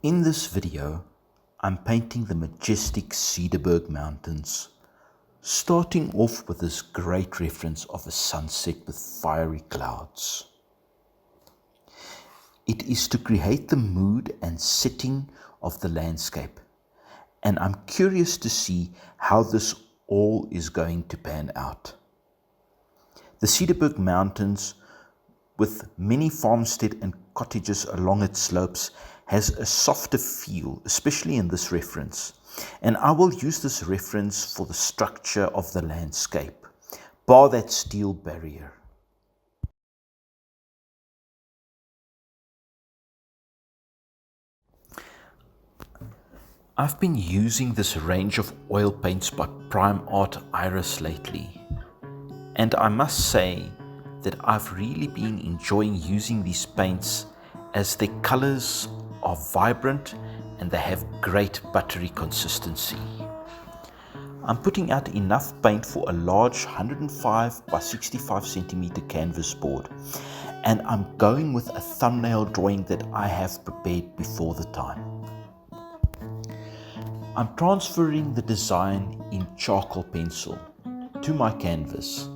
In this video, I'm painting the majestic Cedar-berg Mountains, starting off with this great reference of a sunset with fiery clouds. It is to create the mood and setting of the landscape, and I'm curious to see how this all is going to pan out. The Cedar-berg Mountains, with many farmstead and cottages along its slopes, has a softer feel, especially in this reference. And I will use this reference for the structure of the landscape, bar that steel barrier. I've been using this range of oil paints by Prime Art Iris lately, and I must say that I've really been enjoying using these paints as their colors are vibrant and they have great buttery consistency. I'm putting out enough paint for a large 105 by 65 centimeter canvas board, and I'm going with a thumbnail drawing that I have prepared before the time. I'm transferring the design in charcoal pencil to my canvas.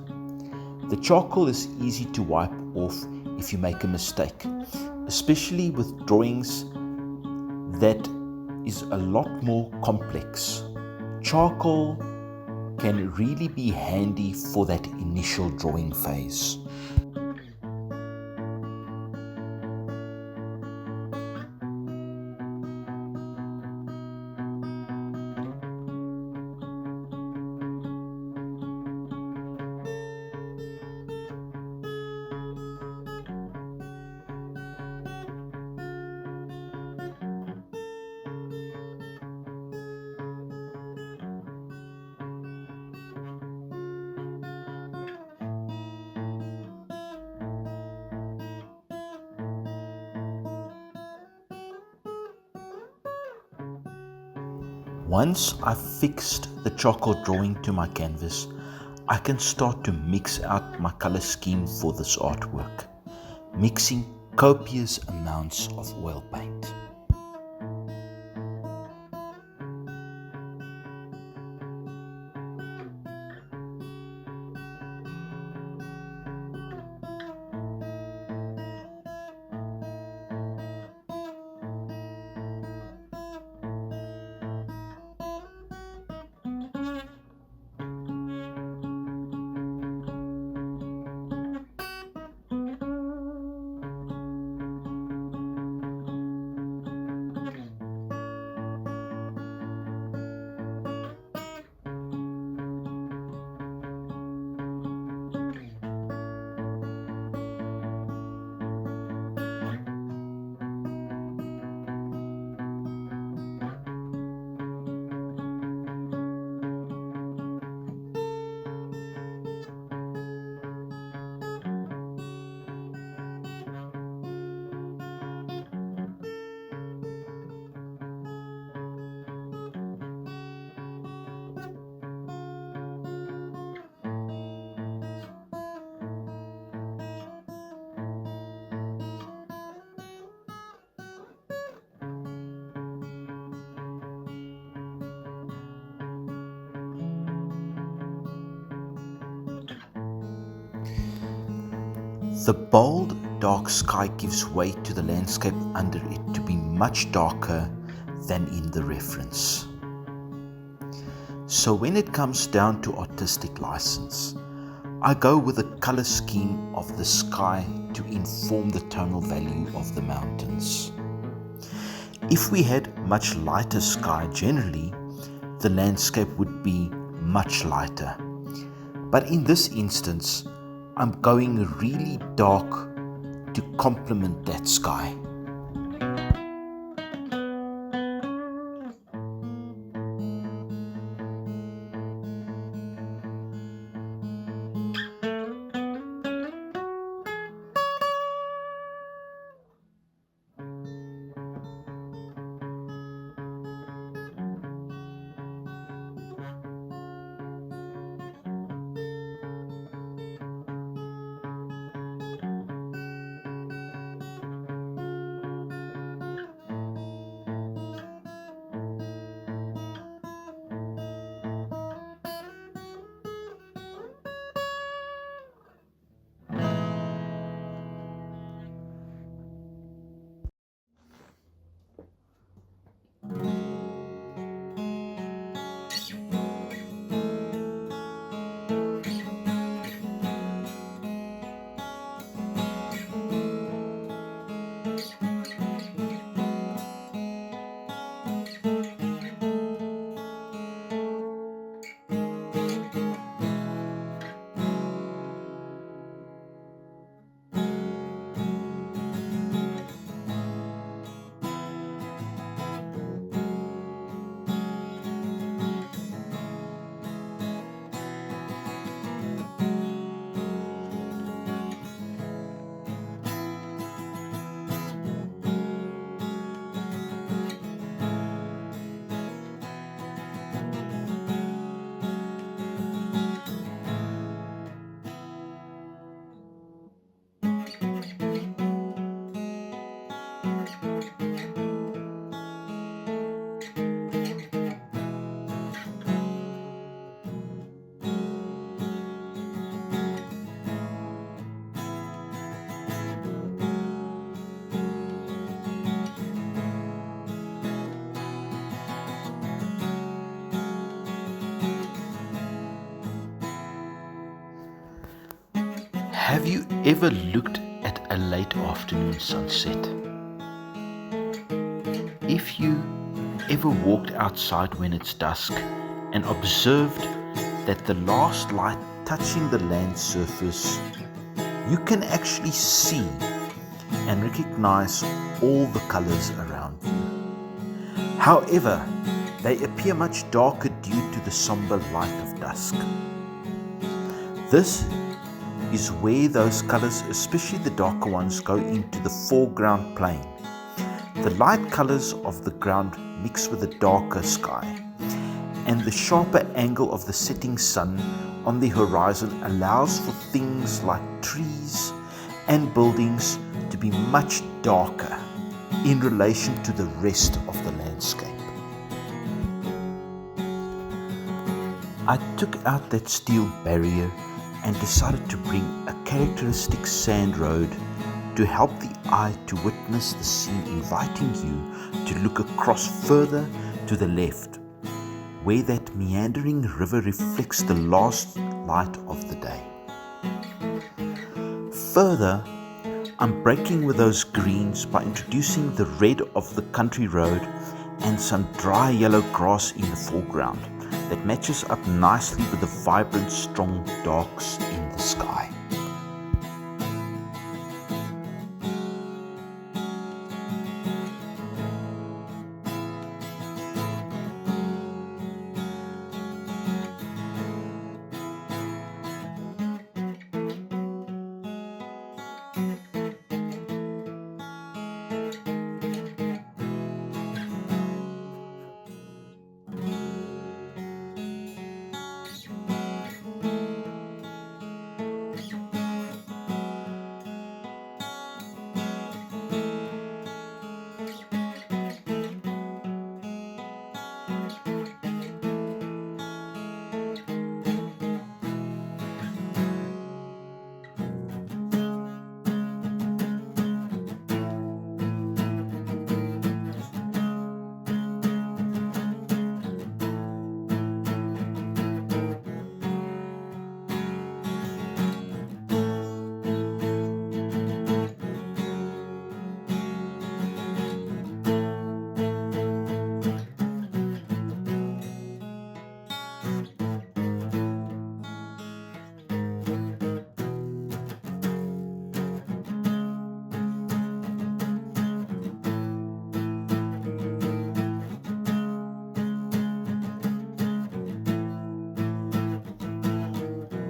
The charcoal is easy to wipe off if you make a mistake, especially with drawings that is a lot more complex. Charcoal can really be handy for that initial drawing phase. Once I've fixed the charcoal drawing to my canvas, I can start to mix out my color scheme for this artwork, mixing copious amounts of oil paint. The bold, dark sky gives way to the landscape under it to be much darker than in the reference. So when it comes down to artistic license, I go with the color scheme of the sky to inform the tonal value of the mountains. If we had much lighter sky generally, the landscape would be much lighter. But in this instance, I'm going really dark to complement that sky. Have you ever looked at a late afternoon sunset? If you ever walked outside when it's dusk and observed that the last light touching the land surface, you can actually see and recognize all the colors around you. However, they appear much darker due to the somber light of dusk. This is where those colors, especially the darker ones, go into the foreground plane. The light colors of the ground mix with the darker sky, and the sharper angle of the setting sun on the horizon allows for things like trees and buildings to be much darker in relation to the rest of the landscape. I took out that steel barrier and decided to bring a characteristic sand road to help the eye to witness the scene, inviting you to look across further to the left, where that meandering river reflects the last light of the day. Further, I'm breaking with those greens by introducing the red of the country road and some dry yellow grass in the foreground that matches up nicely with the vibrant, strong darks in the sky.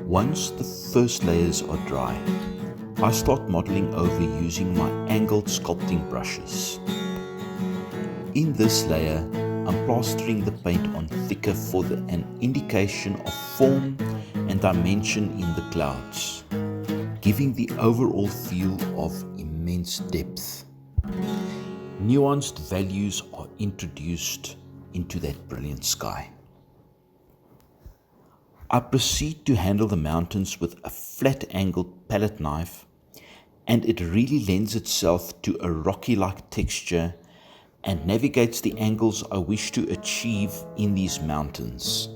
Once the first layers are dry, I start modeling over using my angled sculpting brushes. In this layer, I'm plastering the paint on thicker for an indication of form and dimension in the clouds, giving the overall feel of immense depth. Nuanced values are introduced into that brilliant sky. I proceed to handle the mountains with a flat-angled pallet knife, and it really lends itself to a rocky-like texture and navigates the angles I wish to achieve in these mountains.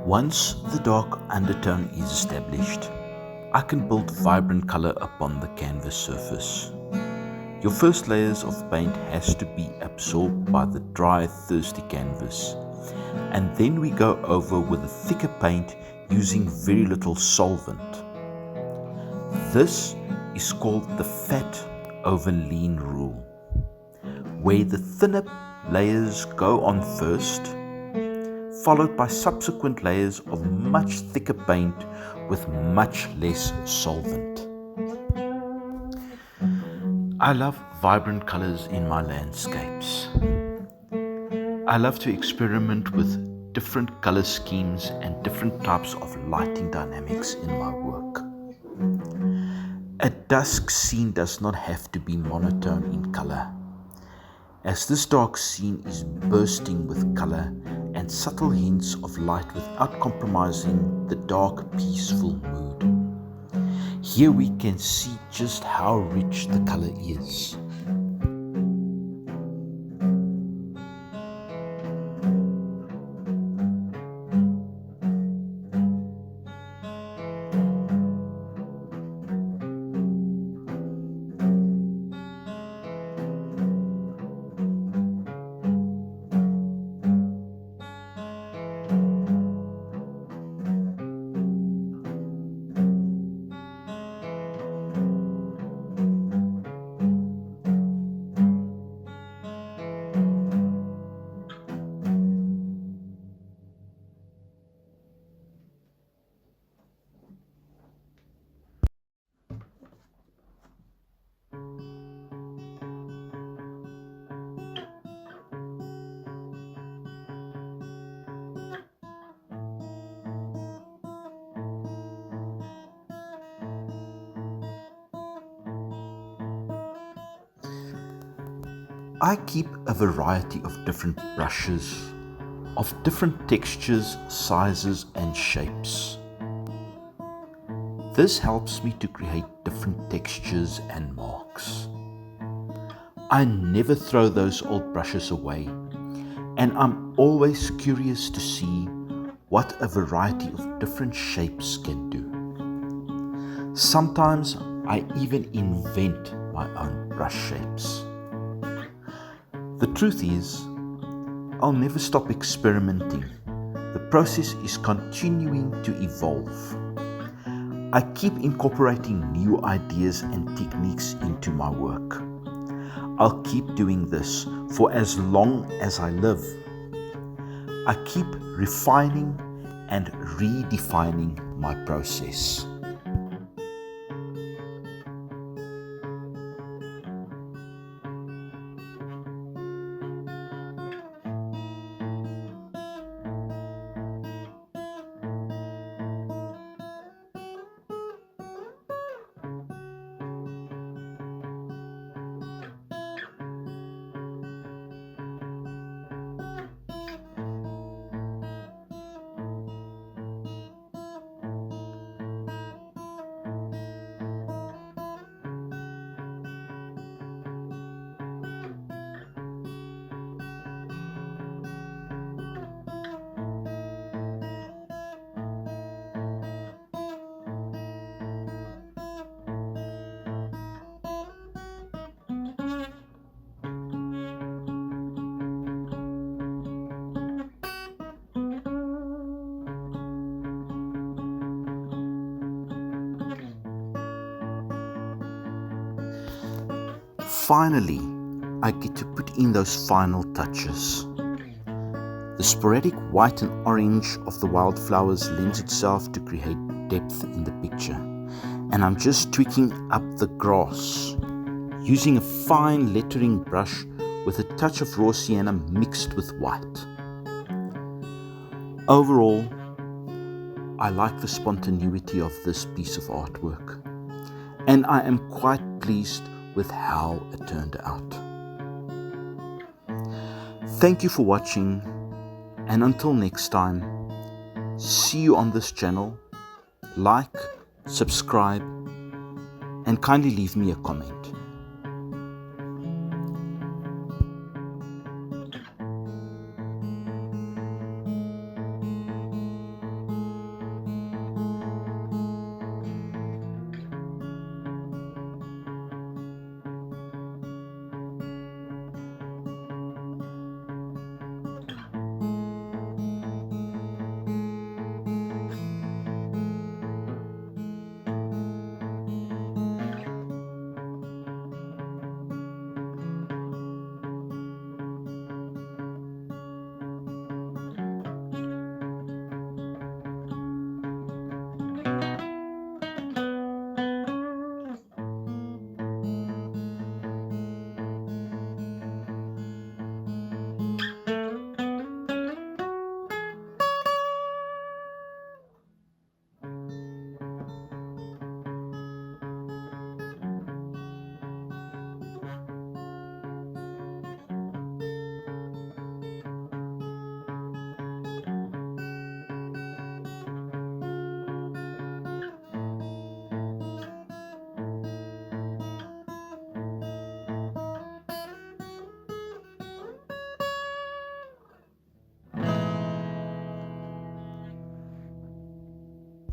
Once the dark undertone is established, I can build vibrant color upon the canvas surface. Your first layers of paint has to be absorbed by the dry, thirsty canvas, and then we go over with a thicker paint using very little solvent. This is called the fat over lean rule, where the thinner layers go on first, followed by subsequent layers of much thicker paint with much less solvent. I love vibrant colors in my landscapes. I love to experiment with different color schemes and different types of lighting dynamics in my work. A dusk scene does not have to be monotone in color, as this dark scene is bursting with color and subtle hints of light without compromising the dark, peaceful mood. Here we can see just how rich the color is. I keep a variety of different brushes, of different textures, sizes and shapes. This helps me to create different textures and marks. I never throw those old brushes away, and I'm always curious to see what a variety of different shapes can do. Sometimes I even invent my own brush shapes. The truth is, I'll never stop experimenting. The process is continuing to evolve. I keep incorporating new ideas and techniques into my work. I'll keep doing this for as long as I live. I keep refining and redefining my process. Finally, I get to put in those final touches. The sporadic white and orange of the wildflowers lends itself to create depth in the picture, and I'm just tweaking up the grass using a fine lettering brush with a touch of raw sienna mixed with white. Overall, I like the spontaneity of this piece of artwork, and I am quite pleased with how it turned out. Thank you for watching, and until next time, see you on this channel. Like, subscribe, and kindly leave me a comment.